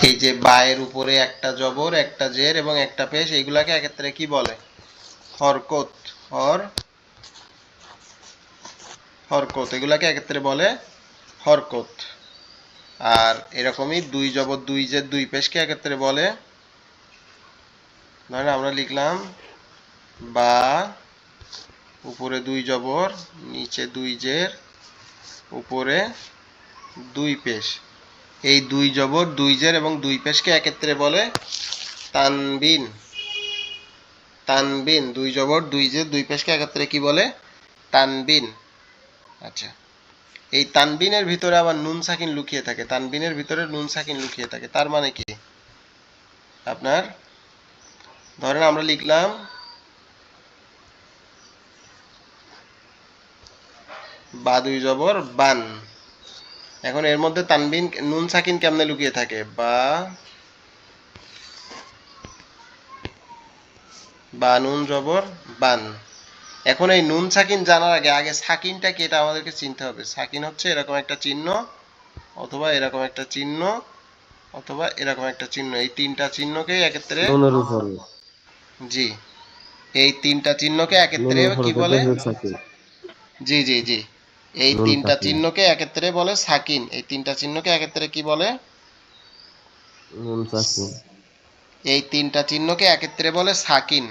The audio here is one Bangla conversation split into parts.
এই যে বায়ের উপরে একটা জবর, একটা জের এবং একটা পেশ, এইগুলাকে একত্রে কি বলে? হরকত। হরকত, এগুলাকে একত্রে বলে হরকত। আর এরকমই দুই জবর, দুই জের, দুই পেশকে একত্রে বলে, ধরেন আমরা লিখলাম বা, উপরে দুই জবর, নিচে দুই জের, উপরে দুই পেশ। এই দুই জবর, দুই জের এবং দুই পেশকে একত্রে বলে তানবিন। তানবিন, দুই জবর, দুই জের, দুই পেশকে একত্রে কি বলে? তানবিন। আচ্ছা, এই তানবিনের ভিতরে আবার নুন সাকিন লুকিয়ে থাকে। তানবিনের ভিতরে নুন সাকিন লুকিয়ে থাকে, তার মানে কি? আপনার ধরেন আমরা লিখলাম বা দুই জবর বান। এখন এর মধ্যে তানবিন নুন সাকিন কেমনে লুকিয়ে থাকে? বা নুন জবর বান। এখন এই নুন সাকিন জানার আগে আগে সাকিনটা কি এটা আমাদেরকে চিনতে হবে। সাকিন হচ্ছে এরকম একটা চিহ্ন, অথবা এরকম একটা চিহ্ন, অথবা এরকম একটা চিহ্ন। এই তিনটা চিহ্নকে একত্রে, নুনের উপরে, জি, এই তিনটা চিহ্নকে একত্রে নুনের উপরে কি থেকে বলে? নুন সাকিন, জি জি জি, এই নুন তিনটা সাকিন, চিহ্নকে একত্রে বলে সাকিন। এই তিনটা চিহ্নকে একত্রে কি বলে? নুন সাকিন। এই তিনটা চিহ্নকে একত্রে বলে সাকিন।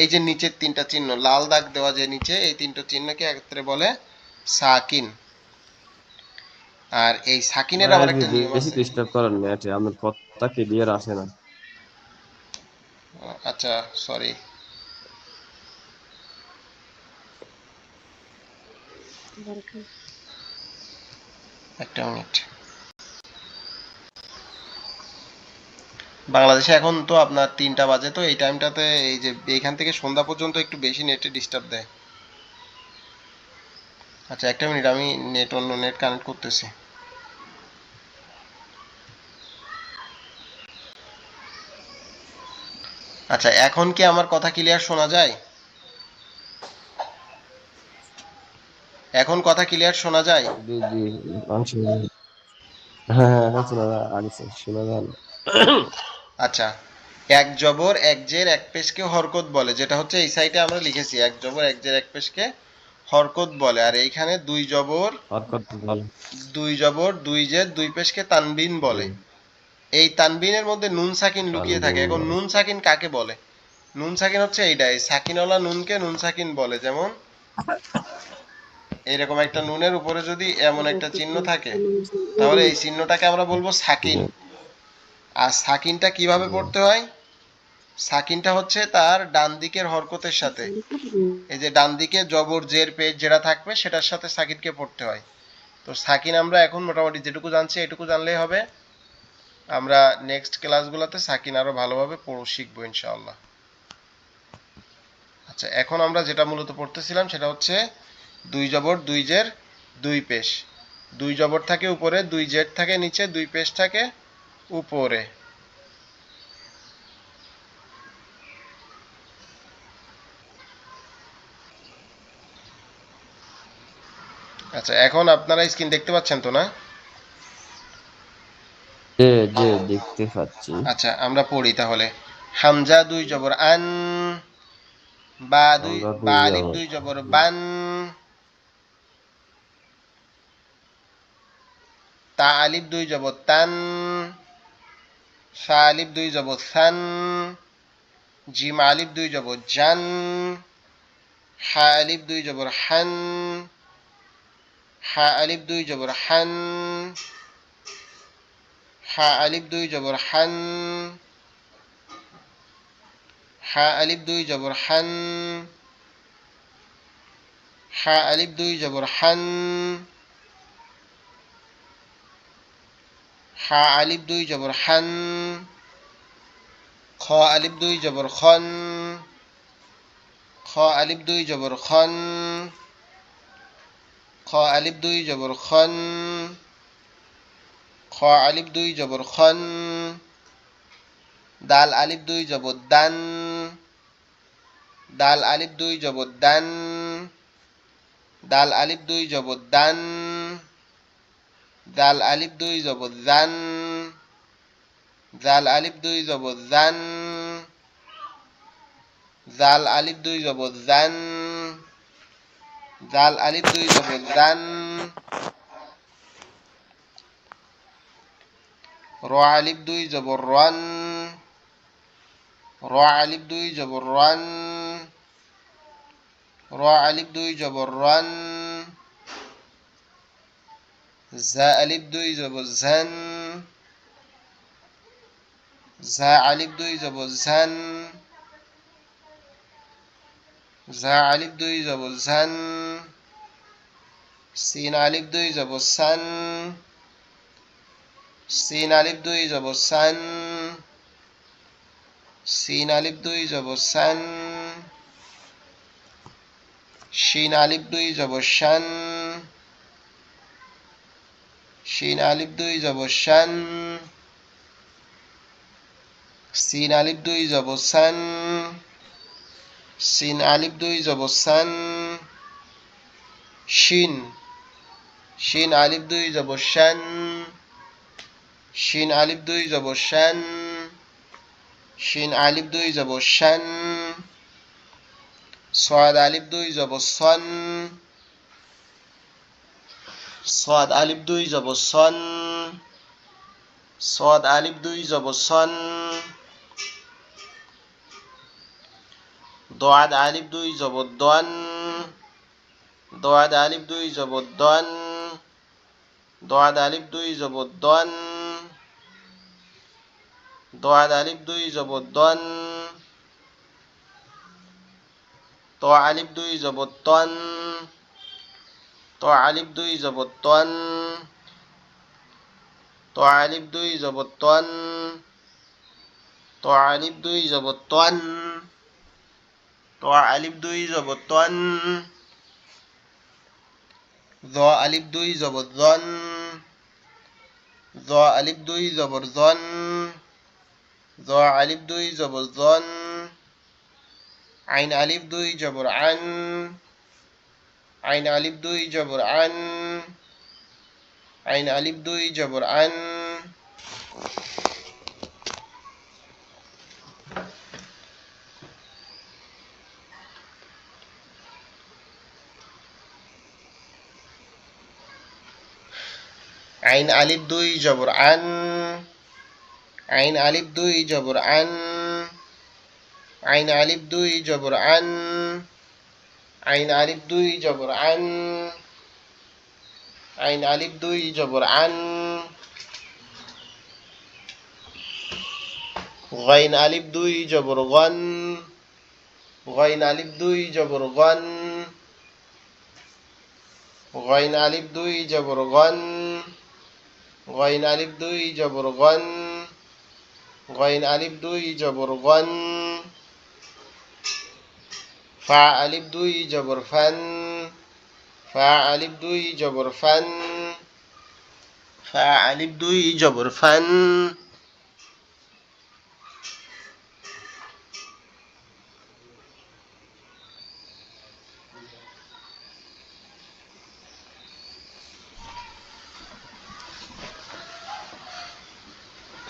এই যে নিচের তিনটা চিহ্ন লাল দাগ দেওয়া, যে নিচে, এই তিনটা চিহ্নকে একত্রে বলে সাকিন। আর এই সাকিনের আবার ভাই একটা নিয়ম বেশি আছে। ডিস্টার্ব করেন নেটে, আমার কথা ক্লিয়ার আসে না। আচ্ছা, সরি। একটা মিনিট। বাংলাদেশে এখন তো আপনার 3টা বাজে, তো এই টাইমটাতে এই যে এইখান থেকে সন্ধ্যা পর্যন্ত একটু বেশি নেটে ডিস্টার্ব দেয়। আচ্ছা, একটা মিনিট, আমি অন্য নেট কানেক্ট করতেছি। আচ্ছা, এখন কি আমার কথা ক্লিয়ার শোনা যায়? এখন কথা ক্লিয়ার শোনা যায়? জি জি, মানছি। হ্যাঁ হ্যাঁ, এখন শোনা যায়, আগে শোনা যায় না। আচ্ছা, এক জবর এক জের এক পেশকে হরকত বলে, যেটা হচ্ছে এই সাইডে আমরা লিখেছি, এক জবর এক জের এক পেশকে হরকত বলে। আর এইখানে দুই জবর, হরকত ভালো। দুই জের, দুই পেশকে তানবিন জি, বলে। এই তানবিনের মধ্যে নুন সাকিন লুকিয়ে থাকে। তানবিন এখন ভালো। নুন সাকিন কাকে বলে? নুন সাকিন হচ্ছে এইটাই, সাকিনওয়ালা নুনকে নুন সাকিন বলে। যেমন এইরকম একটা নুনের উপরে যদি এমন একটা চিহ্ন থাকে, তাহলে এই চিহ্নটাকে আমরা বলবো সাকিন। জি আর সাকিনটা কিভাবে জি। পড়তে হয়? সাকিনটা হচ্ছে তার ডান দিকের হরকতের সাথে, এই যে ডান দিকে জবর জের পেজ যেটা থাকবে সেটার সাথে সাকিনকে পড়তে হয়। তো সাকিন আমরা এখন মোটামুটি যেটুকু জানছি এটুকু জানলেই হবে। আমরা নেক্সট ক্লাসগুলোতে সাকিন আরো ভালোভাবে শিখবো ইনশাআল্লাহ। আচ্ছা, এখন আমরা যেটা মূলত পড়তেছিলাম সেটা হচ্ছে দুই জবর, দুই জের, দুই পেশ। দুই জবর থাকে উপরে, দুই জের থাকে নিচে, দুই পেশ থাকে উপরে। আচ্ছা, এখন আপনারা স্ক্রিন দেখতে পাচ্ছেন তো, না? জি জি, দেখতে পাচ্ছি। আচ্ছা, আমরা পড়ি তাহলে। হামজা দুই জবর আন, আমরা বা দুই আলিফ যাব। দুই জবর বান, তা আলিফ দুই জবর তান, সা আলিফ দুই জবর সান, জিম আলিফ দুই জবর জান, হা আলিফ দুই জবর হান, হা আলিফ দুই জবর হান, হা আলিফ দুই জবর হান, হা আলিফ দুই জবর হান, হা আলিফ দুই জবর হান, হা আলিফ দুই জবর হান, খ আলিফ দুই জবর খন, খ আলিফ দুই জবর খন, খ আলিফ দুই জবর খন, খ আলিফ দুই জবর খন, দাল আলিফ দুই জবর দান, দাল আলিফ দুই জবর দান, দাল আলিফ দুই জবর দান, দাল আলিফ দুই জবর দান, জাল আলিফ দুই জবর জান, জাল আলিফ দুই জবর জান, জাল আলিফ দুই জবর জান। র আলিফ দুই জবর রান, র আলিফ দুই জবর রান, র আলিফ দুই জবর রান। জা আলিফ দুই জবর জান, জা আলিফ দুই জবর জান, জা আলিফ দুই জবর জান। সিন আলিফ দুই জবর সান, সিন আলিফ দুই জবর সান, সিন আলিফ দুই জবর সান। শিন আলিফ দুই জবর শান, শিন আলিফ দুই জবর শান। সিন আলিফ দুই জবর সান, সিন আলিফ দুই জবর সান। শিন, শিন আলিফ দুই জবর শান, শিন আলিফ দুই জবর শান, শিন আলিফ দুই জবর শান। صاد আলিফ দুই জবর সন, صاد আলিফ দুই জবর সন, صاد আলিফ দুই জবর সন। ضاد আলিফ দুই জবর দন, ضاد আলিফ দুই জবর দন, ضاد আলিফ দুই জবর দন, ضاد আলিফ দুই জবর দন। ত আলিফ দুই জবর তন, ত আলিফ দুই জবর তন, ত আলিফ দুই জবর তন, ত আলিফ দুই জবর তন, ত আলিফ দুই জবর তন। জ আলিফ দুই জবর জন, জ আলিফ দুই জবর জন, জ আলিফ দুই জবর জন। আইন আলিফ দুই জবর আন, আইন আলিফ দুই জবর আন, আইন আলিফ দুই জবর আন। আইন আলিফ দুই জবর আন, আইন আলিফ দুই জবর আন, আইন আলিফ দুই জবর আন, আইন আলিফ দুই জবর আন, আইন আলিফ দুই জবর আন। গাইন আলিফ দুই জবর গন, গাইন আলিফ দুই জবর গন, গাইন আলিফ দুই জবর গন, গাইন আলিফ দুই জবর গন, গাইন আলিফ দুই জবর গন। ফা আলিফ দুই জবর ফান, ফা আলিফ দুই জবর ফান, ফা আলিফ দুই জবর ফান।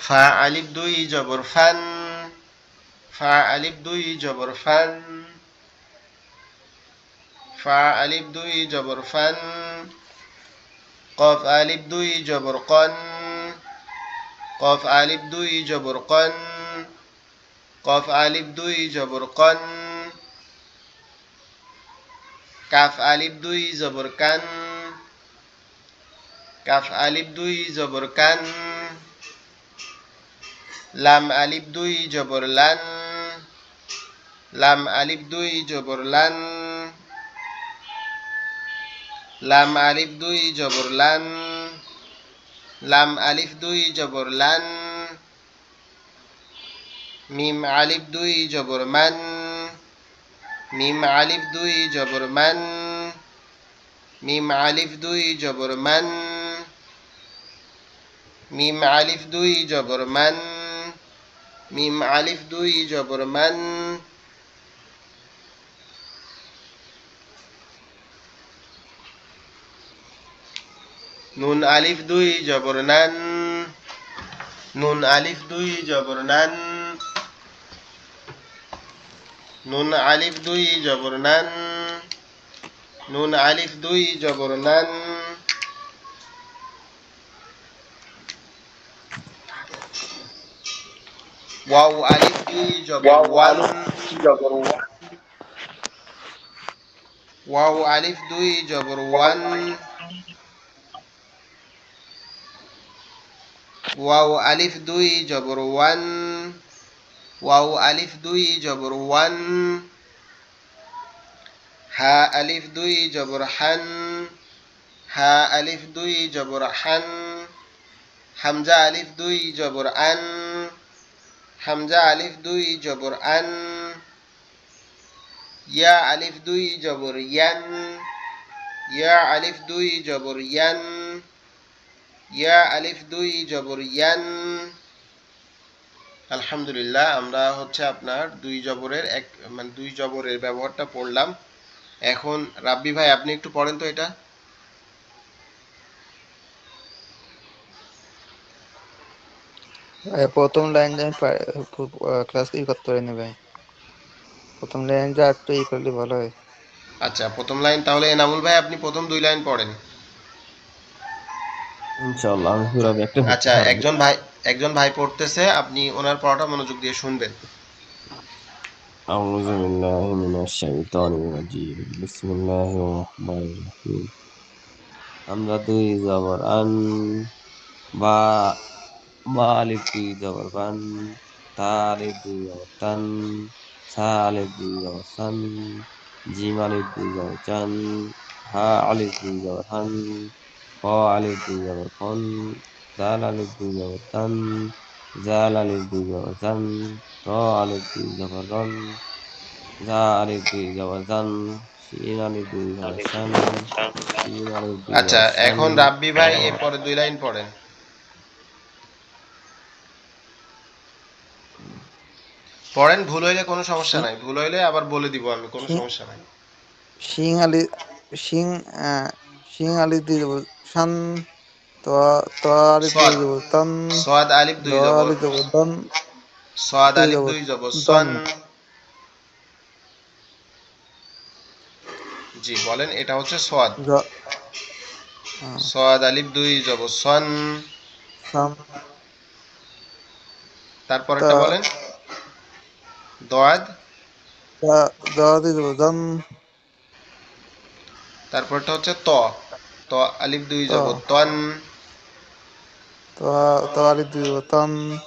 ফা আলিফ দুই জবর ফান, ফা আলিফ দুই জবর ফান, ফা আলিফ দুই জবর ফান। কফ আলিফ দুই জবর কন, কফ আলিফ দুই জবর কন, কফ আলিফ দুই জবর কন। কাফ আলিফ দুই জবর কান, কাফ আলিফ দুই জবর কান। লাম আলিফ দুই জবর লান, লাম আলিফ দুই জবর লান, লাম আলিফ দুই জবর লান, লাম আলিফ দুই জবর লান। মিম আলিফ দুই জবর মান, মিম আলিফ দুই জবর মান, মিম আলিফ দুই জবর মান, মিম আলিফ দুই জবর মান, মিম আলিফ দুই জবর মান। নুন আলিফ দুই জবর নান, নুন আলিফ দুই জবর নান, নুন আলিফ দুই জবর নান, নুন আলিফ দুই জবর নান। ওয়াও আলিফ দুই জবর ওয়ান, ওয়াও আলিফ দুই জবর ওয়ান, ওয়াও আলিফ দুই জবর ওয়ান, ওয়াও আলিফ দুই জবর ওয়ান। হা আলিফ দুই জবর হান, হা আলিফ দুই জবর হান। হামজা আলিফ দুই জবর আন, হামজা আলিফ দুই জবর আন। ইয়া আলিফ দুই জবর ইয়ান, ইয়া আলিফ দুই জবর ইয়ান, ইয়া আলিফ দুই জবর ইয়ান। আলহামদুলিল্লাহ, আমরা হচ্ছে আপনার দুই জবরের মানে দুই জবরের ব্যবহারটা পড়লাম। এখন রাব্বি ভাই আপনি একটু পড়েন তো এটা। প্রথম লাইনটা আমি ক্লাস করতে পারিনি ভাই। প্রথম লাইনটা একটু করলে ভালো হয়। আচ্ছা, প্রথম লাইন তাহলে এনামুল ভাই আপনি প্রথম দুই লাইন পড়েন। ইনশাআল্লাহ আমি পুরো ব্যাগটা পড়তে আচ্ছা, পারবো। একজন ভাই পড়তেছে, আপনি ওনার পড়াটা মনোযোগ দিয়ে শুনবেন। أعوذ بالله من الشيطان الرجيم بسم الله الرحمن الرحيم আমরা দুই জবর আন, বা বা আলিফ দুই জবর বান, তা আলিফ দুই জবর তান, সা আলিফ দুই জবর সান, জিম আলিফ দুই জবর চান, হা আলিফ দুই জবর হান, ক আলিফ দুই জবর খন, দাল আলিফ দুই জবর দান, জাল আলিফ দুই জবর জান, র আলিফ দুই জবর রন, জা আলিফ দুই জবর জান, শিন আলিফ দুই জবর শান, শিন আলিফ দুই আচ্ছা, জবর শান, এখন রাব্বি ভাই র এরপরে দুই লাইন পড়েন। পড়েন, ভুল হইলে কোনো সমস্যা শি- নাই, ভুল হইলে আবার বলে দিব আমি, কোনো শি- সমস্যা নাই। শিং আলি শিং শিং আলি দিয়ে দেবো শান। তো তো আলি দিয়ে সদ, দেবো তান। সদ আলিফ দ দুই জবর, আলি দেবো দন, সদ দুই আলিফ দেবো দুই জবর দন। সন। জি বলেন, এটা হচ্ছে সদ। জ সদ আলিফ দুই জবর সন। সান। তা তারপরেরটা বলেন, দয়াদ। তা দ দিয়ে দেবো দন। তারপরটা হচ্ছে ত, ত আলিফ দুই তো জবর তন। তো তো আলি দিয়ে দেবো তন।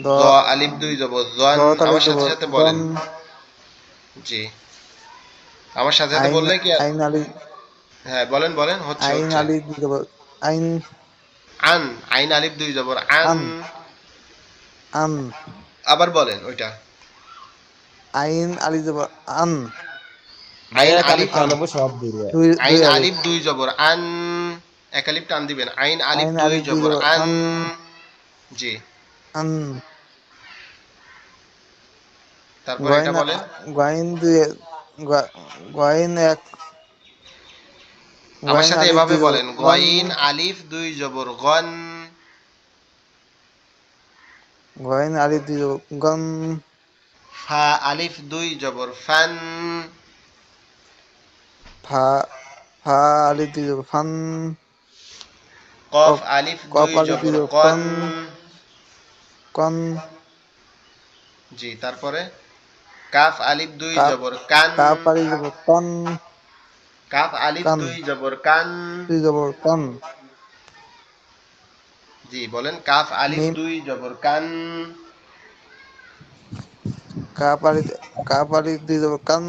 দ জ আলিফ দুই জবর দ জন। তালি আমার সাথে দেবো সাথে বলেন। দন। জি, আমার সাথে সাথে আইন বললে কি আইন আলি হ্যাঁ বলেন বলেন, হচ্ছে আইন হচ্ছে। আলি দিয়ে দেবো আইন আন, আইন আলিফ দুই জবর আন। আন আন। আবার বলেন ওইটা। আইন আলি দেবো আন আইন ভাইয়া কালিফ আলিফ, আন। টানবো সব দূরে। দুই দুই আইন আলি। আলিফ দুই জবর আন, এক আলিফ টান দিবেন। আইন আলিফ আইন দুই আলি দিয়ে জবর দেবো আন। আন জি, আন। তারপর এটা গয়না বলেন। গয়ন দিয়ে গয়ন এক আমার গয়ন সাথে আলি এভাবে দিয়ে দেবো বলেন, গন। গইন আলিফ দুই জবর গন। গয়ন আলি দিয়ে দেবো গন। ফা আলিফ দুই জবর ফান। ফা ফা আলি দিয়ে দেবো ফান। কফ কপ আলিফ কপ দুই আলি দিয়ে জবর দেবো কন। কন কন। জি, তারপরে কাফ আলিফ দুই কাপ জবর কান। কাপ আলি দেবো কন কাফ আলিফ কান দুই জবর কান। দিয়ে দেবো কন। জি বলেন, কাফ আলিফ মিম দুই জবর কান। কাপ আলি কাপ আলি দিয়ে দেবো কান।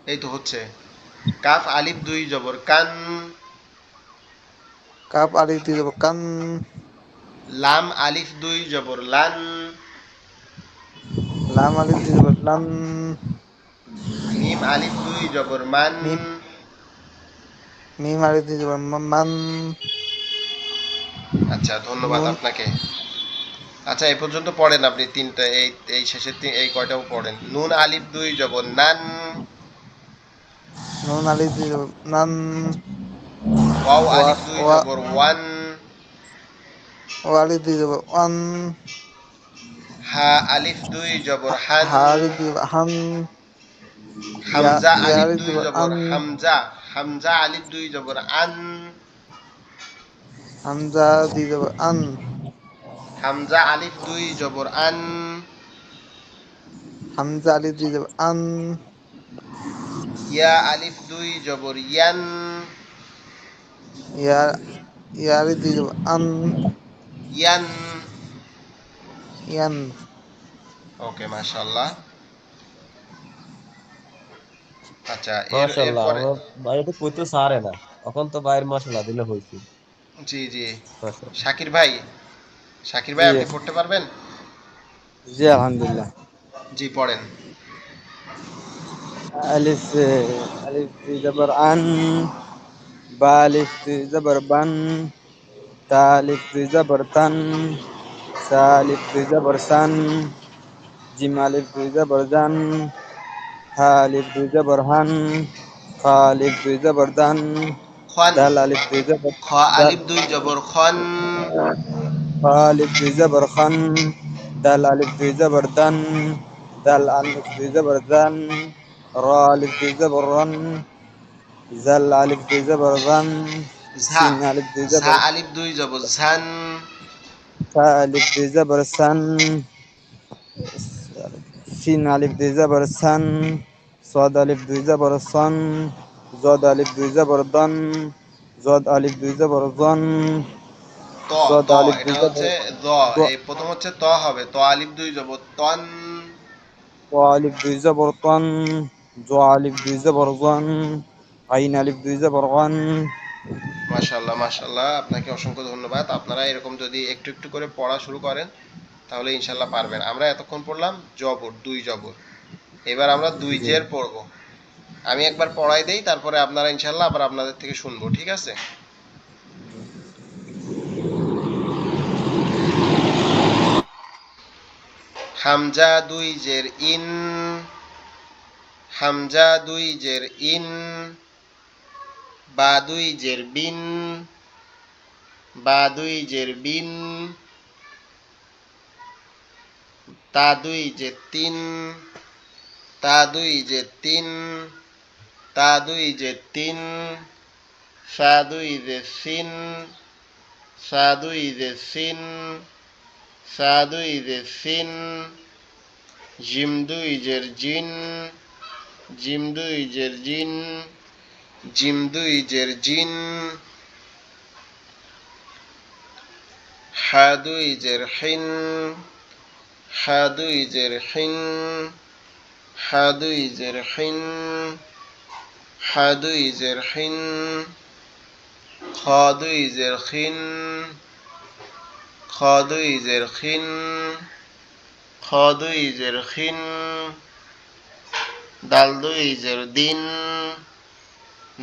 এই তো হচ্ছে। কাফ আলিফ দুই জবর কান। কাপ আলি দিয়ে দেবো কান। লাম আলিফ দুই জবর লান। লাম আলি দিয়ে দেবো লান। মিম আলিফ দুই জবর মান। মিম মিম আলি দিয়ে দেবো মান। আচ্ছা, ধন্যবাদ নুন আপনাকে। আচ্ছা, এই পর্যন্ত পড়েন আপনি তিনটা, এই এই শেষের এই কয়টাও পড়েন। নুন আলিফ দুই জবর নান। নুন আলি দিয়ে দেবো নান। ওয়াও ওয়া আলিফ দুই ওয়া জবর ওয়ান। ও আলিফ দুই জবর ওয়ান, হা আলিফ দুই জবর হান, হা আলিফ দুই জবর হান, হামজা ইয়া আলিফ আলিফ দুই দুই জবর জবর আন, হামজা, হামজা আলিফ দুই জবর আন, হামজা দুই জবর আন, হামজা আলিফ দুই জবর আন, হামজা আলিফ দুই জবর আন, ইয়া আলিফ দুই জবর ইয়ান, ইয়া ইয়া আলিফ দুই জবর আন, ইয়ান। ইয়ান। ওকে, মাশাআল্লাহ। আচ্ছা, মাশাল্লাহ, এরপরে। আমার বাইরে তো কইতে সারে না, এখন তো বাইরের মাশাল্লাহ দিলে হয়েছে। জি জি। মাশাল্লাহ। শাকির ভাই, শাকির জি ভাই আপনি পড়তে পারবেন? জি আলহামদুলিল্লাহ। জি, পড়েন। আলিফ আলিফ দুই জবর আন, বা আলিফ দুই জবর বান, তা আলিফ দুই জবর তান, সা আলিফ দুই জবর সান, জিম আলিফ দুই জবর জান, হা আলিফ দুই জবর হান, খা আলিফ দুই জবর দান, খন, দাল আলিফ দুই জবর খ দা, আলিফ দুই জবর খন, খা আলিফ দুই জবর খান, দাল আলিফ দুই জবর দান, দাল আলিফ দুই জবর দান, র আলিফ দুই জবর রান, জাল আলিফ দুই জবর জান, ঝা, সিন আলিফ দুই ঝা জবর আলিফ দুই জবর ঝান, সা আলিফ দুই জবর সান, সিন আলিফ দুই জবর সান, صاد আলিফ দুই জবর সন, জদ আলিফ দুই জবর দন, জদ আলিফ দুই জবর জন, ত, জদ ত, আলিফ দুই এটা জবর হচ্ছে দ। দ, এই প্রথম হচ্ছে ত হবে, ত আলিফ দুই জবর তন। ত আলিফ দুই জবর তন, জ আলিফ দুই জবর জন, আইন আলিফ দুই জবর গান। মাশাল্লাহ, মাশাল্লাহ, আপনাকে অসংখ্য ধন্যবাদ। আপনারা এরকম যদি একটু একটু করে পড়া শুরু করেন তাহলে ইনশাল্লাহ পারবেন। আমরা এতক্ষণ পড়লাম জবর, দুই জবর। এবার আমরা দুই জি জের পড়বো। আমি একবার পড়াই দেই, তারপরে আপনারা ইনশাল্লাহ আবার আপনাদের থেকে শুনবো, ঠিক আছে? হামজা দুই জের ইন, হামজা দুই জের ইন, বা দুই জের বিন, বা দুই জের বিন, তা দুই জের তিন, তা দুই জের তিন, তা দুই জের তিন, সা দুই জের সিন, সা দুই জের সিন, সা দুই জের সিন, জিম দুই জের জিন, জিম দুই জের জিন, জিম দুই জের জিন, হা দুই জের হিন, হা দুই জের হিন, হা দুই জের হিন, হা দুই জের হিন, খ দুই জের খিন, খ দুই জের খিন, খ দুই জের খিন, দাল দুই জের দিন,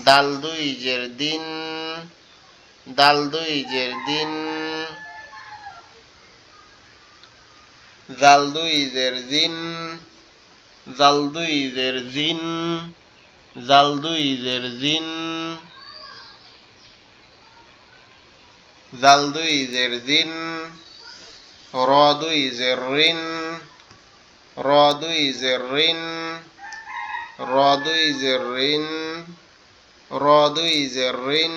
দাল দুই জের দিন, দাল দুই জের দিন, জাল দুই জের জিন, জাল দুই জের জিন, জাল দুই জের জিন, জাল দুই জের জিন, র দুই জের রিন, র দুই জের রিন, র দুই জের রিন, র দুই জের রিন,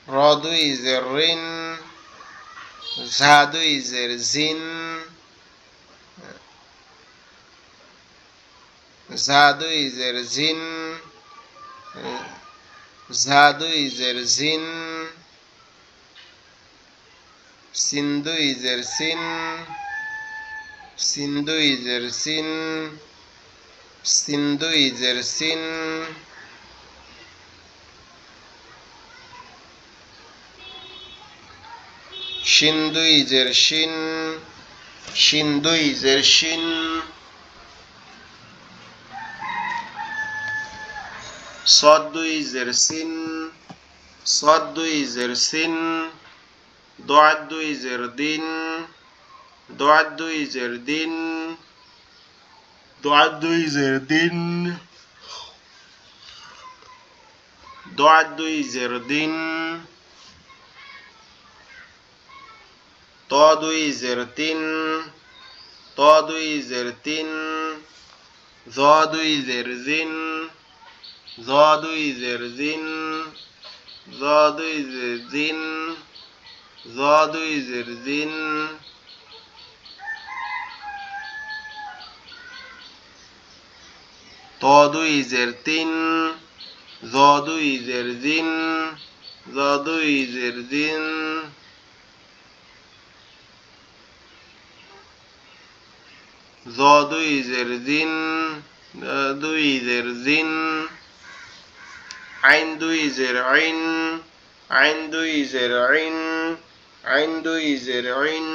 র দুই জের রিন, ঝা দুই জের জিন, ঝা দুই জের জিন, ঝা দুই জের জিন, সিন দুই জের সিন, সিন দুই জের সিন, সিন দুই জের সিন, শিন দুই জের শিন, শিন দুই জের শিন, সদ দুই জের সিন, সদ দুই জের সিন, দোয়াত দুই জের দিন, দোয়াত দুই জের দিন, দোয়াত দুই জের দিন, দোয়াত দুই জের দিন ত দুই জের তিন ত দুই জের তিন জ দুই জের জিন জ দুই জের জিন জ দুই জের জিন জ দুই জের জিন ত দুই জের তিন জ দুই জের জিন জ দুই জের জিন জ দুই জের জিন দুই জের জিন আইন দুই জের আইন আইন দুই জের আইন আইন দুই জের আইন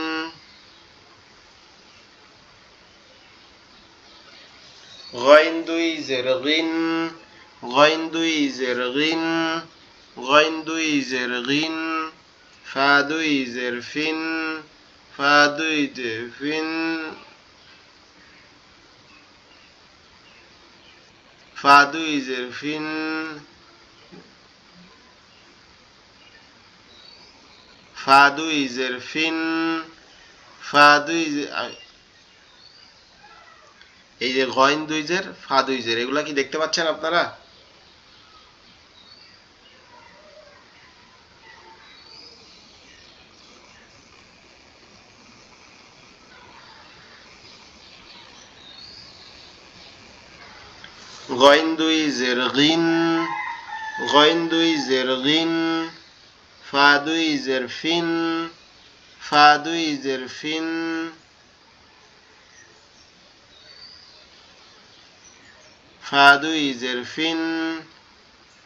غين দুই জের গিন غين দুই জের গিন غين দুই জের গিন ফা দুই জের ফিন ফা দুই জের ফিন ফা দুই জের ফিন ফা দুই জের ফিন ফা দুই এই যে গইন দুই জের ফা দুই জের এগুলা কি দেখতে পাচ্ছেন আপনারা গইন দুই জের গিন গইন দুই জের গিন ফা দুই জের ফিন ফা দুই জের ফিন ফা দুই জের ফিন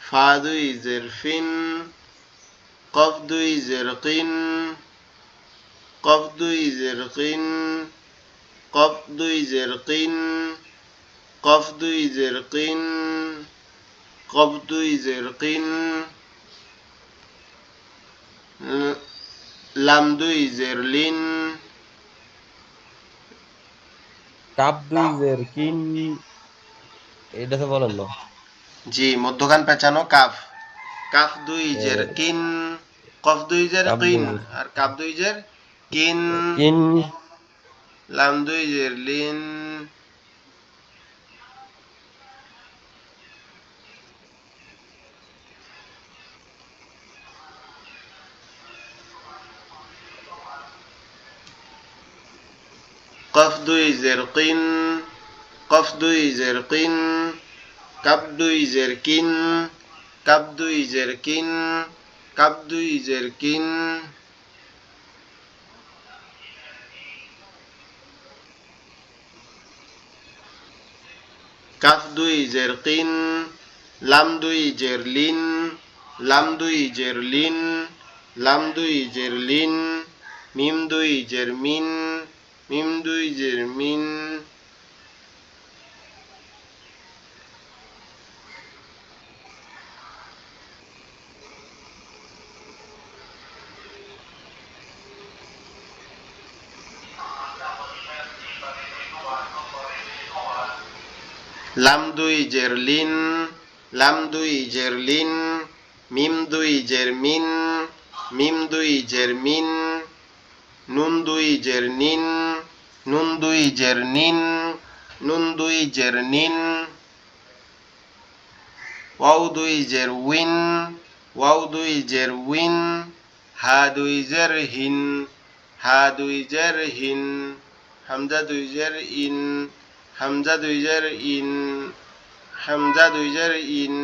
ফা দুই জের ফিন কফ দুই জের কিন কফ দুই জের কিন কফ দুই জের কিন কফ দুই জের কিন কফ দুই জের কিন লাম দুই জের লিন কাপ দুই জের কিন এটা তো বলেন না জি মধ্যখান পেঁচানো কাফ কাফ দুই জের কিন কফ দুই জের কাপ কিন দুই আর কাফ দুই জের কিন কিন লাম দুই জের লিন কফ দুই জের কিন কফ দুই জের কিন কাপ দুই জের কিন কাপ দুই জের কিন কাপ দুই জের কিন কাফ দুই জের কিন লাম দুই জের লিন লাম দুই জের লিন লাম দুই জের লিন মিম দুই জের মিন মিম দুই জের মিন লাম দুই জের লিন লাম দুই জের লিন মিম দুই জের মিন মিম দুই জের মিন নুন দুই জের নিন নুন দুই জের নিন নুন দুই জের নিন ওয়াও দুই জের উইন ওয়াও দুই জের উইন হা দুই জের হিন হা দুই জের হিন হামজা দুই জের ইন হামজা দুই জের ইন হামজা দুই জের ইন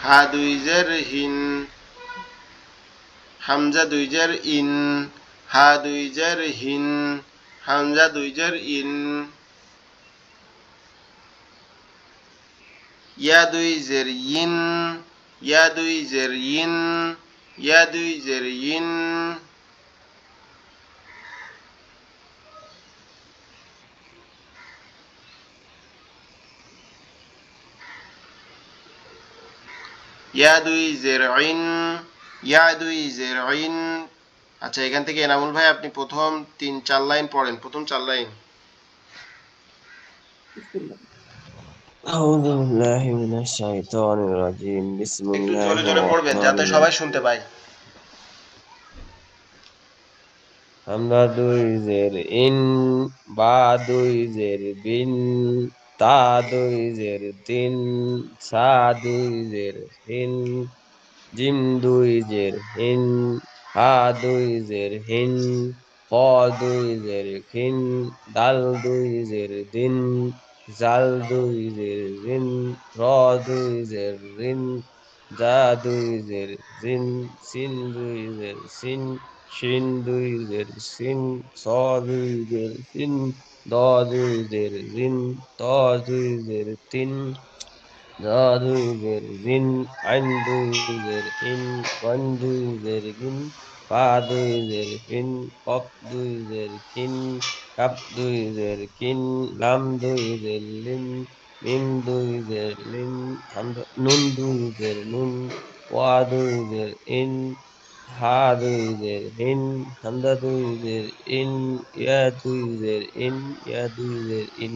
হা দুই জের হিন হামজা দুই জের ইন হা দুই জের হিন হামজা দুই জের ইন ইয়া দুই জের ইন ইয়া দুই জের ইন ইয়া দুই জের ইন ইয়া দুই জের ইন ইয়া দুই জের ইন আচ্ছা এখান থেকে এনামুল ভাই আপনি প্রথম 3-4 লাইন পড়েন প্রথম 4 লাইন أعوذ بالله من الشيطان الرجيم بسم একটু الله জোরে জোরে পড়বেন الرحمن যাতে সবাই الرحيم শুনতে পায়। হামজা দুই জের ইন, বা দুই জের বিন, তা দুই জের তিন, সা দুই জের হিন, জিম দুই জের হিন, হা দুই জের হিন, খ দুই জের খিন, দাল দুই জের দিন, জাল দুই জের জিন, র দুই জের রিন, জা দুই জের জিন, সিন দুই জের সিন, শিন দুই জের সিন, স দুই জের সিন, দ দুই জের জিন, ত দুই জের তিন, ذا দুই জের জিন, আইন দুই জের ইন, গন দুই জের গিন, ফা দুই জের ফিন, কফ দুই জের খিন, কাপ দুই জের কিন, লাম দুই জের লিন, মিম দুই জের লিন, নুন দুই জের নুন, ওয়া দুই জের ইন, হা দুই জের হিন, হামদা দুই জের ইন, ইয়া দুই জের ইন, ইয়া দুই জের ইন।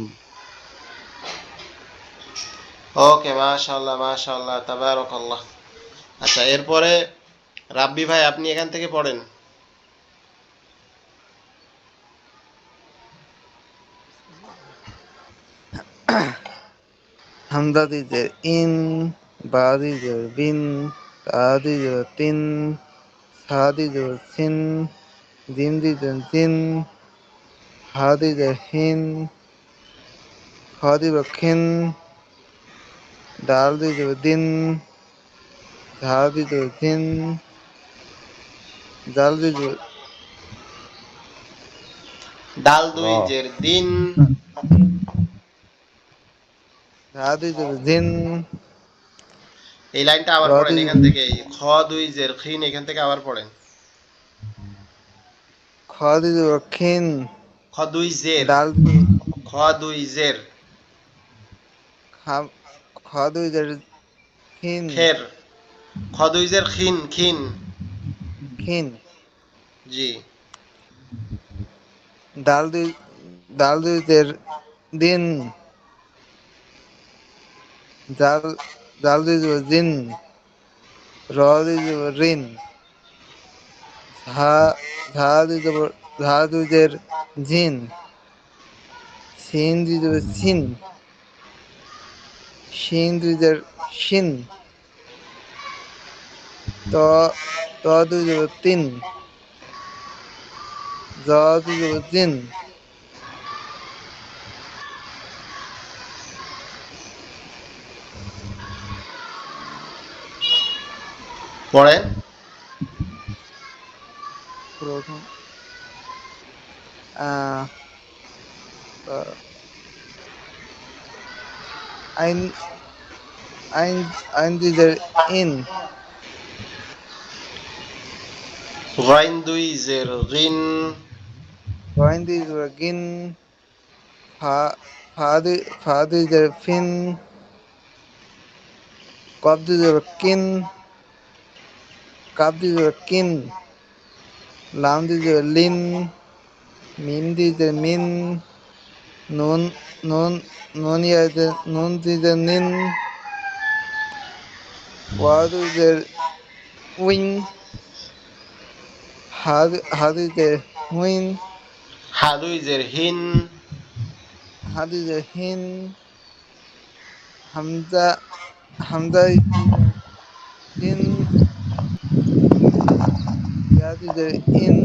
ওকে, মাশাআল্লাহ মাশাআল্লাহ, তাবারাকাল্লাহ। আচ্ছা, এরপরে রাব্বি ভাই আপনি এখান থেকে পড়েন। হামজা দুই জের ইন, বা দুই জের বিন, তা দুই জের তিন, সা দুই জের সিন, জিম দুই জের জিন, হা দুই জের হিন, খ দুই জের খিন, দাল দুই জের দিন, ঝা দুই জের জিন, জাল দুই জের ডাল র দুই জের দিন। ঝা দুই জের জিন, এই লাইনটা র আবার পড়েন দুই এখান থেকে, খ দুই জের খিন, এখান থেকে আবার পড়েন। খ দুই জের খিন, খ দুই জের, ডাল দুই খ দুই জের, খাম, খ দুই জের খিন, খের, খ দুই জের খিন খিন। খিন, জি। ডাল দুই ডাল দুই জের দিন, জাল জাল দুই জের জিন, র দুই জের রিন, ঝা ঝা দুই জবর ঝা দুই জের জিন, সিন দুই জের সিন, শিন দুই জের শিন, ত ত দুই জের তিন, জ দুই জের জিন, পড়েন। প্রথম আহ আইন আইন আইন দুই জের ইন, গাইন দুই জের রিন, গইন দুই জের গিন, ফা ফা দুই জের ফিন, কফ দুই জের কিন, কাপ দুই জের কিন, লাম দুই জের লিন, মিম দুই জের মিন, নুন নুন নুন দুই জের নিন, ওয়া দুই জের উইন, হা দুই জের হুইন, হা দুই জের হিন, হা দুই জের হিন, হামজা হামজা দুই জের ইন, ইয়া দুই জের ইন,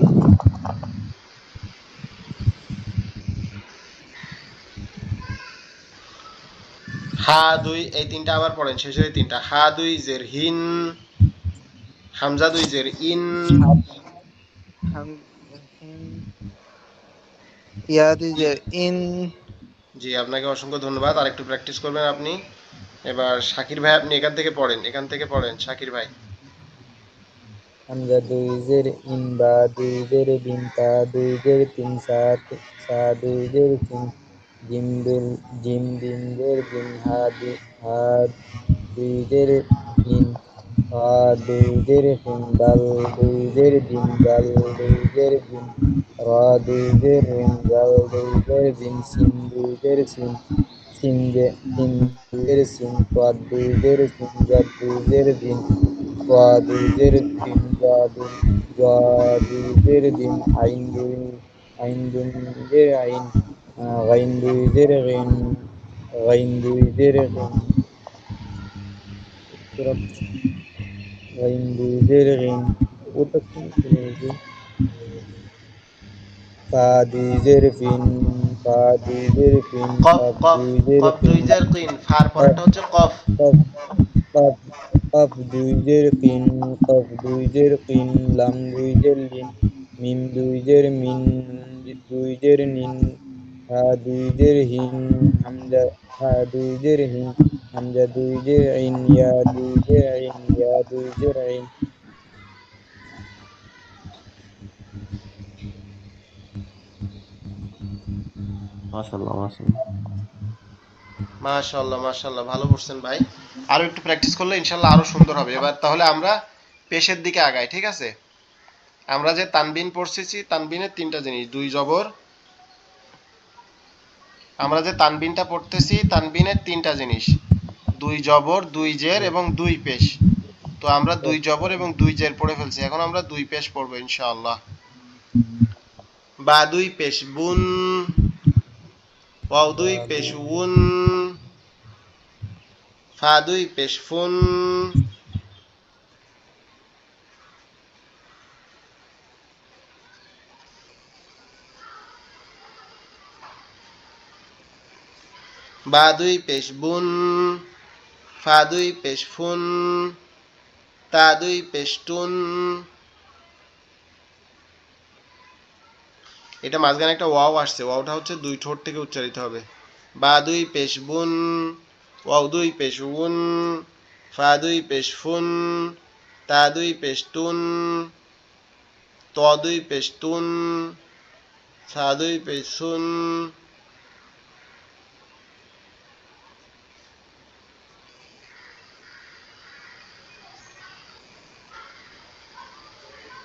হা দুই, এই তিনটা আবার পড়েন, শেষের এই তিনটা, হা দুই জের হিন, হামজা দুই জের ইন। হাম হিন, ইয়া দুই জের ইন। জি, আপনাকে অসংখ্য ধন্যবাদ, আর একটু প্র্যাকটিস করবেন আপনি। এবার শাকির ভাই আপনি এখান থেকে পড়েন, এখান থেকে পড়েন শাকির ভাই। হামজা দুই জের ইন, বা দুই জের বিন, তা দুই জের তিন, সা দুই জের সিন, জিম দিন জের জিন, হা দুই জের হিন, হা দুই জের হিন, দাল দুই জের দিন, জাল দুই জের জিন, র দুই জের রিন, জাল দুই জের জিন, সিন দুই জের সিন, সিন দুই জের সিন, সাদ দুই জের সিন, জাদ দুই জের জিন, ওয়া দুই জের তিন, জা দুই জের দিন, আইন দুই জের আইন, গাইন দুই জের গিন, গাইন দুই জের গিন, গাইন দুই জের গিন। ওটা কোন ছিল? ফা দুই জের ফিন, ফা দুই জের ফিন, কফ কাফ কফ দুই জের কফ ফিন, দুই জের কিন, ফার কাফ পরেরটা হচ্ছে কফ। কাফ কাফ কাফ দুই জের কিন, কাফ দুই জের কিন, লাম দুই জের লিন, মিম দুই জের মিন, নুন দুই জের নিন, হা দুই জের হিন, হামজা হা দুই জের হিন, হামজা দুই জের আইন, ইয়া দুই জের আইন, ইয়া দুই জের আইন। মাশাআল্লাহ মাশাআল্লাহ। মাশাআল্লাহ মাশাআল্লাহ, ভালো পড়ছেন ভাই। আরো একটু প্র্যাকটিস করলে ইনশাআল্লাহ আরো সুন্দর হবে। এবার তাহলে আমরা পেশের দিকে আগাই, ঠিক আছে? আমরা যে তানবিন পড়তেছি, তানবিনের তিনটা জিনিস, দুই জবর। আমরা যে তানবিনটা পড়তেছি, তানবিনের তিনটা জিনিস, দুই জবর, দুই জের এবং দুই পেশ। তো আমরা দুই জবর এবং দুই জের পড়ে ফেলছি, এখন আমরা দুই পেশ পড়বো ইনশাআল্লাহ। বা দুই পেশ বুন, ওয়াও দুই পেশ উন, ফা দুই পেশ ফুন, বা দুই পেশ বুন, ফা দুই পেশ ফুন, তা দুই পেশ টুন। এটা মাঝখানে একটা ওয়াও আসছে, ওয়াওটা হচ্ছে দুই ঠোঁট থেকে উচ্চারিত হবে। বা দুই পেশ বুন, ওয়াও দুই পেশ উন, ফা দুই পেশ ফুন, তা দুই পেশ টুন, ত দুই পেশ তুন, সা দুই পেশ সুন।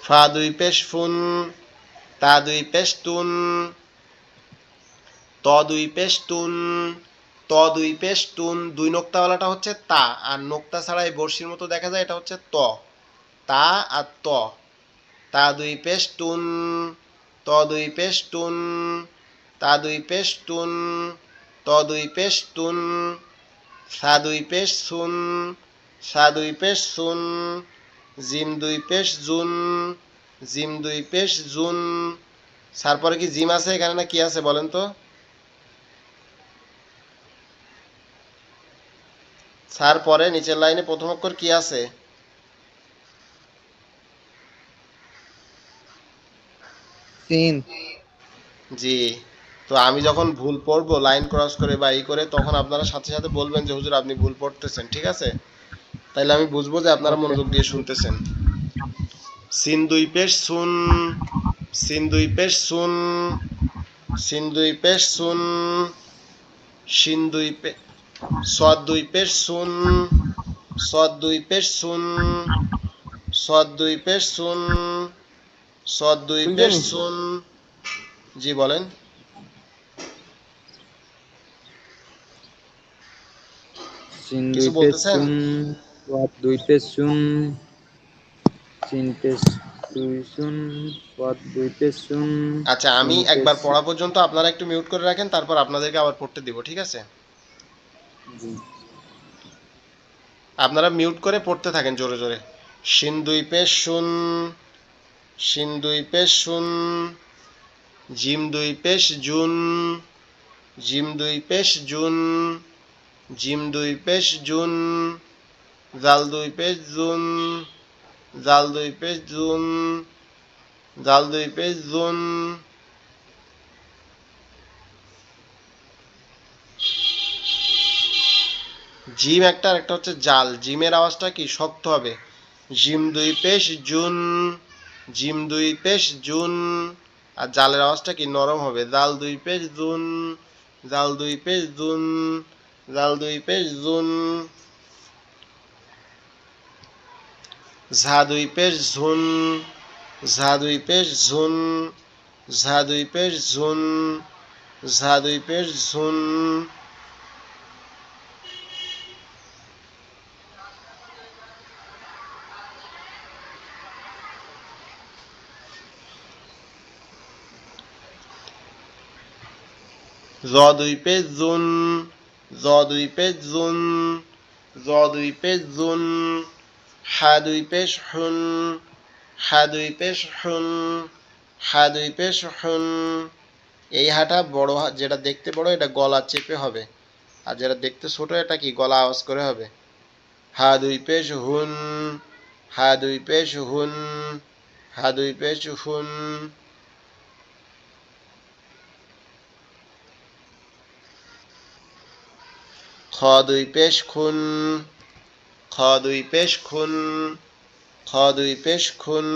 ফা দুই পেশ ফুন, তা দুই পেশ তুন, ত দুই পেশ তুন, ত দুই পেশ তুন। দুই নোক্তাওয়ালাটা হচ্ছে তা, আর নোক্তা ছাড়া এই বর্ষির মতো দেখা যায়, এটা হচ্ছে ত। তা আর ত। তা দুই পেশ তুন, ত দুই পেশ তুন, তা দুই পেশ তুন, ত দুই পেশ তুন, সা দুই পেশ সুন, সা দুই পেশ সুন, জিম দুই পেশ জুন, জিম দুই পেশ জুন। সার পরে কি জিম আছে এখানে না কি আছে বলেন তো? সার পরে নিচের লাইনে প্রথম অক্ষর কি আছে? সিন। জি। তো আমি যখন ভুল পড়বো লাইন ক্রস করে বা ই করে, তখন আপনারা সাথে সাথে বলবেন যে হুজুর আপনি ভুল পড়তেছেন, ঠিক আছে? তাইলে আমি বুঝবো যে আপনারা ওকে। মনোযোগ দিয়ে শুনতেছেন। সিন দুই পেশ সুন, সিন দুই পেশ সুন, সিন দুই পেশ সুন, শিন দুই পে সদ দুই পেশ সুন, সদ দুই পেশ সুন, সদ দুই পেশ সুন, সদ দুই পেশ বুঝছেন? সুন। জি বলেন। সিন কিছু দুই পেশ বলতেছেন? সুন, ওয়াত দুই পেশ সুন, সিন পেশ দুই সুন, ওয়াত দুই পেশ সুন, আচ্ছা, সিন আমি পেশ। একবার পড়া পর্যন্ত আপনারা একটু মিউট করে রাখেন, তারপর আপনাদেরকে আবার পড়তে দিব, ঠিক আছে? জি। আপনারা মিউট করে পড়তে থাকেন জোরে জোরে। শিন দুই পেশ শুন, শিন দুই পেশ শুন, জিম দুই পেশ জুন, জিম দুই পেশ জুন, জিম দুই পেশ জুন, জাল দুই পেশ জুন, জাল দুই পেশ জুন, জাল দুই পেশ জুন। জিম একটা আর একটা হচ্ছে জাল, জিমের আওয়াজটা কি শক্ত হবে। জিম দুই পেশ জুন, জিম দুই পেশ জুন। আর জালের আওয়াজটা কি নরম হবে, জাল দুই পেশ জুন, জাল দুই পেশ জুন, জাল দুই পেশ জুন। ঝা দুই পেশ ঝুন, ঝা দুই পেশ ঝুন, ঝা দুই পেশ ঝুন, ঝা দুই পেশ ঝুন। জ দুই পেশ জুন, জ দুই পেশ জুন, জ দুই পেশ জুন, হা দুই পেশ হুন, হা দুই পেশ হুন, হা দুই পেশ হুন। এই হাটা বড় যেটা দেখতে বড় এটা গলা চেপে হবে, আর যেটা দেখতে ছোট এটা কি গলা আওয়াজ করে হবে। হা দুই পেশ হুন, হা দুই পেশ হুন, হা দুই পেশ হুন। খ দুই পেশ খুন, খ দুই পেশ খুন, খ দুই পেশ খুন।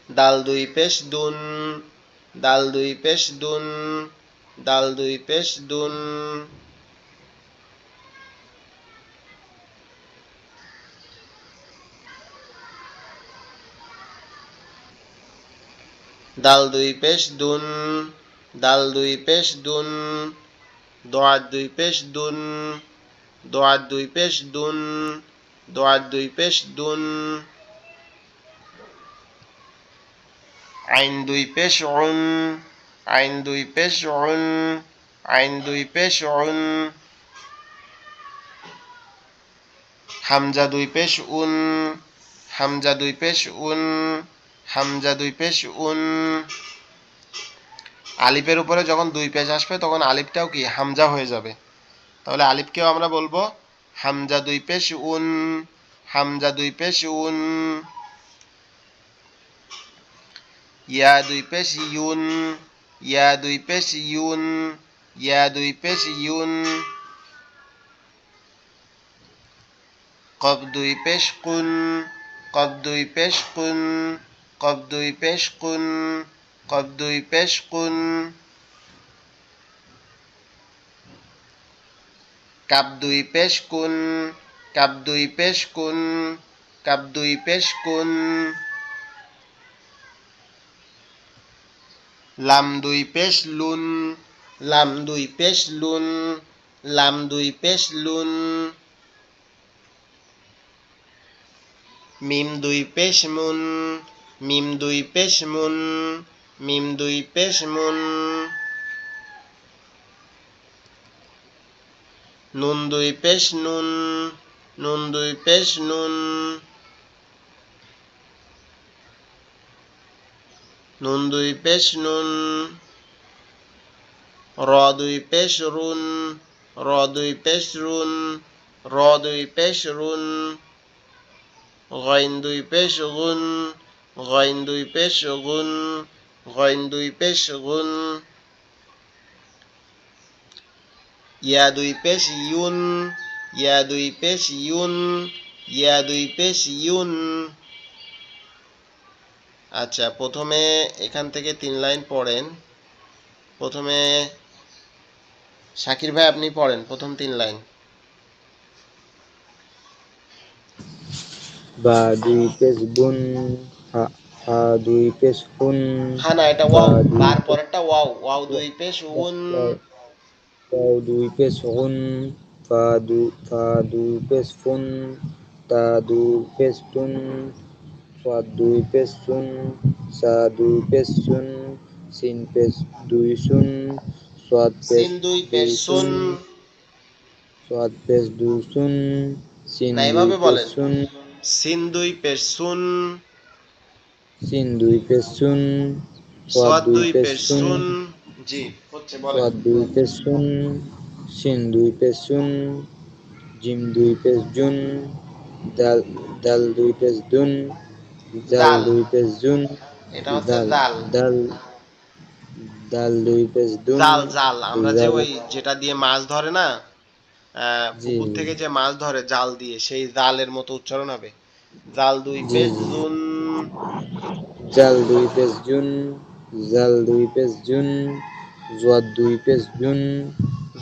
দাল দুই পেশ দুন, দাল দুই পেশ দুন, দাল দুই পেশ দুন। দাল দুই পেশ দুন, দাল দুই পেশ দুন, দোয়াত দুই পেশ দুন, দোয়াত দুই পেশ দুন, দোয়াত দুই পেশ দুন। আইন দুই পেশ উন, আইন দুই পেশ উন, আইন দুই পেশ উন। হামজা দুই পেশ উন, হামজা দুই পেশ উন, হামজা দুই পেশ উন। আলিফের উপরে যখন দুই পেশ আসবে তখন আলিফটাও কি হামজা হয়ে যাবে, তাহলে আলিফকেও আমরা বলবো হামজা দুই পেশ উন, হামজা দুই পেশ উন। ইয়া দুই পেশ ইউন, ইয়া দুই পেশ ইউন, ইয়া দুই পেশ ইউন। কফ দুই পেশ কুন, কফ দুই পেশ কুন, কফ দুই পেশ কুন, কফ দুই পেশ কুন। কাপ দুই পেশ কুন, কাপ দুই পেশ কুন, কাপ দুই পেশ কুন। লাম দুই পেশ লুন, লাম দুই পেশ লুন, লাম দুই পেশ লুন। মিম দুই পেশ মুন, মিম দুই পেশ মুন, মিম দুই পেশ মুন। নুন দুই পেশ নুন, নুন দুই পেশ নুন, নুন দুই পেশ নুন। র দুই পেশ রুন, র দুই পেশ রুন, র দুই পেশ রুন। গইন দুই পেশ গুন, গইন দুই পেশ গুন, গইন দুই পেশ গুন। ইয়া দুই পেশ ইউন, ইয়া দুই পেশ ইউন, ইয়া দুই পেশ ইউন। আচ্ছা, প্রথমে এখান থেকে 3 লাইন পড়েন। প্রথমে শাকির ভাই আপনি পড়েন প্রথম 3 লাইন। বা দুই পেশ বুন, হা হা দুই পেশ হুন, হ্যাঁ না, এটা বা ওয়াও, দুই বার পেশ পরেরটা ওয়াও, ওয়াও দুই পেশ উন। ওয়াও দুই পেশ হুন, ফা দুই পেশ ফুন, তা দুই পেশ তুন, সাদ দুই পেশ সুন, সা দুই পেশ সুন, সিন পেশ দুই সুন, সাদ পেশ সিন দুই পেশ দুই সুন, সুন। সাদ পেশ দুই সুন, সিন না, দুই এভাবে পেশ বলেন, সুন, সিন দুই পেশ সুন, সিন দুই পেশ সুন, সাদ সোয়াদ দুই দুই পেশ পেশ সুন, সুন। জি, হচ্ছে বলেন। সাদ দুই পেশ সুন, সিন দুই পেশ সুন, জিম দুই পেশ জুন, দাল দাল দুই পেশ দুন, জাল দাল, দুই পেশ জুন, এটা হচ্ছে দাল জাল। দাল দাল দুই পেশ দুন, জাল, জাল আমরা যে জাল ওই যেটা দিয়ে মাছ ধরে না, জি পুকুর থেকে যে মাছ ধরে জাল দিয়ে, সেই জালের মতো উচ্চারণ হবে। জাল দুই জি পেশ জি জুন। জাল দুই পেশ জুন, জাল দুই পেশ জুন, জোয়াদ দুই পেশ জুন,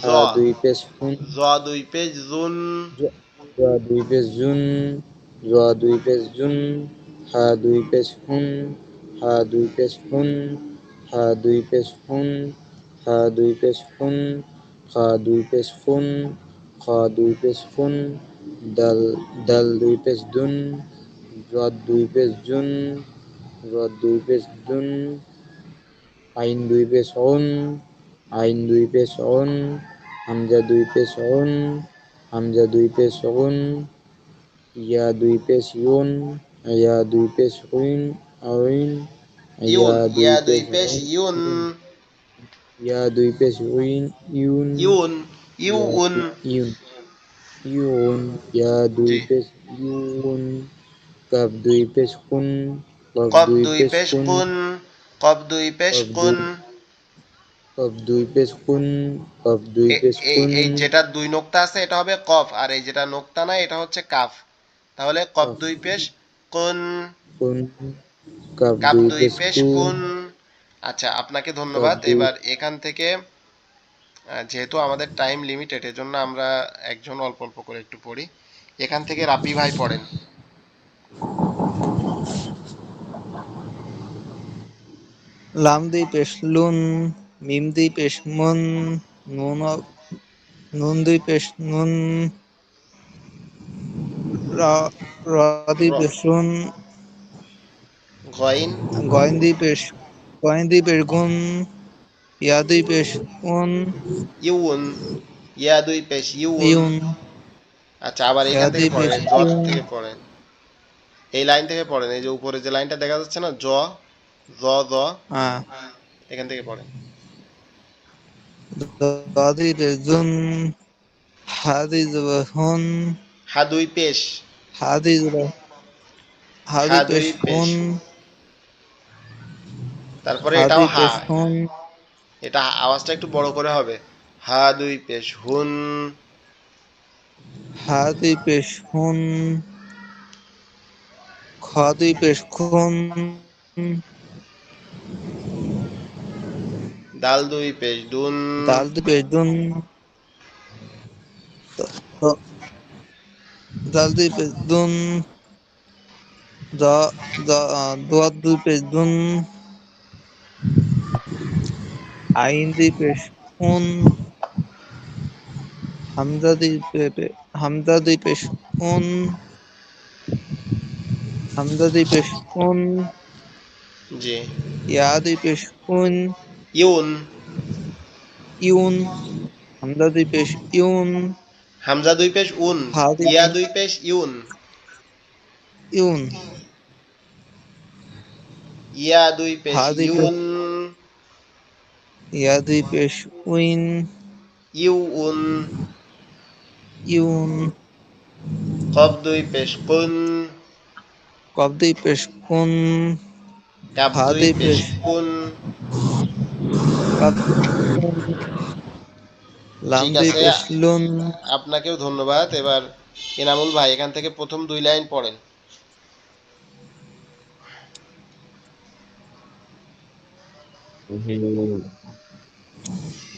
জ, হা দুই পেশ হুন, জ দুই পেশ জুন। জোয়া দুই পেশ জুন, জোয়া দুই পেশ জুন, হা দুই পেশ হুন, হা দুই পেশ হুন, হা দুই পেশ হুন, হা দুই পেশ হুন, খা দুই পেশ ফুন, খা দুই পেশ ফুন, দাল দাল দুই পেশ দুন, জদ দুই পেশ জুন, জদ দুই পেশ জুন, আইন দুই পেশ অন, আইন দুই পেশ অন, হামজা দুই পেশ অন, হামজা দুই পেশ অন, ইয়া দুই পেশ ইউন, ইয়া দুই পেশ উইন, আইন, ইউন, ইয়া দুই ইয়া দুই পেশ পেশ অন, ইউন, ইয়া দুই পেশ উইন, ইউন, ইউন, ইয়া ইউন। ইউন, ইউন, ইয়া দুই জি। পেশ ইউন, কাপ দুই পেশ কুন, কফ কফ দুই দুই পেশ পেশ কুন, কুন, কফ দুই পেশ কফ দুই কুন। কফ দুই পেশ কুন, কফ দুই পেশ এই কুন, এই যেটা দুই নোক্তা আছে এটা হবে কফ, আর এই যেটা নোক্তা নাই এটা হচ্ছে কাফ। তাহলে কফ কফ দুই পেশ কুন, কুন, কাপ কাফ দুই দুই পেশ পেশ কু, কুন। আচ্ছা, আপনাকে কফ ধন্যবাদ। দুই এবার এখান থেকে যেহেতু আমাদের টাইম লিমিটেড, এজন্য আমরা একজন অল্প অল্প করে একটু পড়ি। এখান থেকে রাব্বি ভাই পড়েন। লাম দুই পেশ লুন, মিম দুই পেশ মুন, নুন দুই পেশ নুন, রা রা দুই র, পেশ রুন, গইন, গয়েন দুই পেশ গুন, ইয়া দুই পেশ উন, ইউন, ইয়া দুই পেশ ইউন। ইউন, আচ্ছা, আবার ইয়া এখান থেকে দুই পড়েন, পেশ এই জ ইউন, থেকে পড়েন, এই লাইন থেকে পড়েন, এই যে উপরে যে লাইনটা দেখা যাচ্ছে না, জ, জ, জ, হ্যাঁ, এখান থেকে পড়েন। দা দুই পেশ জুন, হা দুই জবর হুন, হা দুই পেশ, হা দুই জবর হা হা দুই দুই পেশ পেশ, হুন, তারপরে হা এটাও দুই হা, পেশ হুন, এটা আওয়াজটা একটু বড় করে হবে। হা দুই পেশ হুন, হা দুই পেশ হুন, খ দুই পেশ খুন, দাল দুই পেশ দুন, দাল দুই পেশ দুন, দ- দাল দুই পেশ দুন, দোয়াত দুই পেশ দুন, আইন দুই পেশ উন, হামজা দুই পেশ উন, হামজা দুই পেশ উন, জি, ইয়া দুই পেশ উন, ইউন, ইউন, হামজা দুই পেশ ইউন, হামজা দুই পেশ উন, হা দুই ইয়া পেশ দুই পেশ ইউন, ইউন, ইয়া দুই পেশ হা দুই পেশ ইউন, ইয়া দুই পেশ উইন, ইউন, ইউন, কফ দুই পেশ কুন, কফ দুই পেশ কুন, কাপ ফা দুই দুই পেশ পেশ কুন। কাপ কুন, লাম ঠিক দুই আছে, পেশ লুন, আপনাকেও ধন্যবাদ। এবার এনামুল ভাই এখান থেকে প্রথম দুই লাইন পড়েন।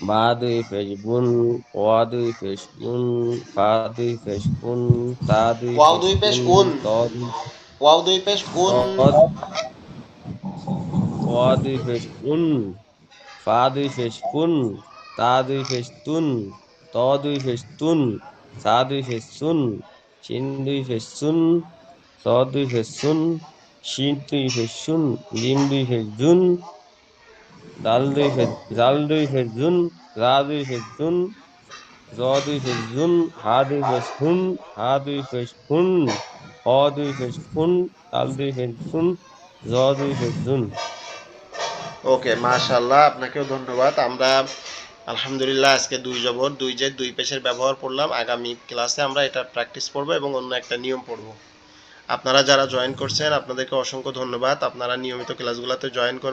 বা দুই পেশ বুন, ওয়া দুই পেশ উন, ফা দুই পেশ কুন, তা দুই ওয়াও পেশ দুই পেশ কুন, উন, ত দুই ওয়াও দুই পেশ উন, ত, ওয়া দুই পেশ উন, ফা দুই পেশ কুন, তা দুই পেশ তুন, ত দুই পেশ তুন, সা দুই পেশ সুন, শিন দুই পেশ সুন, স দুই পেশ সুন, শিন দুই পেশ সুন, জিম দুই পেশ জুন, জাল দুই ফেজ জুন, রা দুই ফেজ জুন, জ দুই ফেজ জুন, হা দুই ফেজ হুন, হা দুই ফেজ হুন, হ দুই ফেজ হুন, তাল দুই ফেজ সুন, জ দুই ফেজ জুন। ওকে, মাশাআল্লাহ, আপনাকেও ধন্যবাদ। আমরা আলহামদুলিল্লাহ আজকে দুই জবর দুই জের দুই পেশের ব্যবহার করলাম। আগামী ক্লাসে আমরা এটা প্র্যাকটিস করব এবং অন্য একটা নিয়ম পড়ব। আপনারা যারা জয়েন করছেন আপনাদেরকে অসংখ্য ধন্যবাদ। আপনারা নিয়মিত ক্লাসগুলোতে জয়েন করবেন।